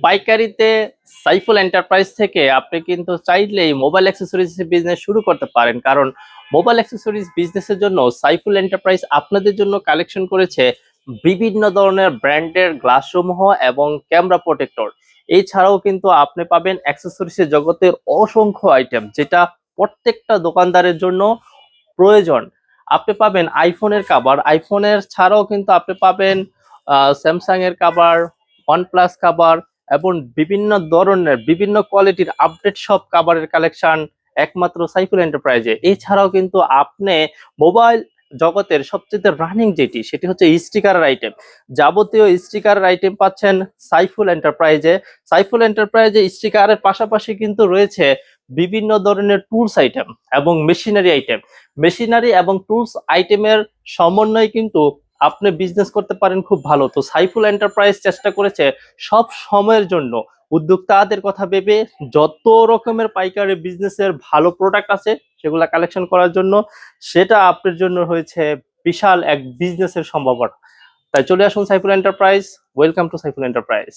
পাইকারিতে সাইফুল এন্টারপ্রাইজ থেকে আপনি কিন্তু চাইলেই মোবাইল অ্যাক্সেসরিজ বিজনেস শুরু করতে পারেন, কারণ মোবাইল অ্যাক্সেসরিজ বিজনেসের জন্য সাইফুল এন্টারপ্রাইজ আপনাদের জন্য কালেকশন করেছে বিভিন্ন ধরনের ব্র্যান্ডের গ্লাস সমূহ এবং ক্যামেরা প্রোটেক্টর। এছাড়াও কিন্তু আপনি পাবেন অ্যাক্সেসরিজের জগতের অসংখ্য আইটেম, যেটা প্রত্যেকটা দোকানদারের জন্য প্রয়োজন। আপনি পাবেন আইফোনের কাভার, আইফোনের ছাড়াও কিন্তু আপনি পাবেন স্যামসাং এর কাভার, ওয়ানপ্লাস কাভার এবং বিভিন্ন ধরনের বিভিন্ন কোয়ালিটির আপডেট সব কাভারের কালেকশন একমাত্র সাইফুল এন্টারপ্রাইজে। এছাড়াও কিন্তু আপনি মোবাইল জগতের সবচেয়ে রানিং যেটি, সেটি হচ্ছে স্টিকারের আইটেম। যাবতীয় স্টিকারের আইটেম পাচ্ছেন সাইফুল এন্টারপ্রাইজে। সাইফুল এন্টারপ্রাইজে স্টিকারের পাশাপাশি কিন্তু রয়েছে বিভিন্ন ধরনের টুলস আইটেম এবং মেশিনারি আইটেম। মেশিনারি এবং টুলস আইটেমের সমন্বয়ে কিন্তু আপনি বিজনেস করতে পারেন খুব ভালো। তো সাইফুল এন্টারপ্রাইজ চেষ্টা করেছে সব সময়ের জন্য উদ্যোক্তাদের কথা ভেবে যত রকমের পাইকারি বিজনেসের ভালো প্রোডাক্ট আছে সেগুলা কালেকশন করার জন্য। সেটা আপনার জন্য হয়েছে বিশাল এক বিজনেসের সম্ভাবনা। তাই চলে আসুন Saiful enterprise. Welcome to Saiful enterprise.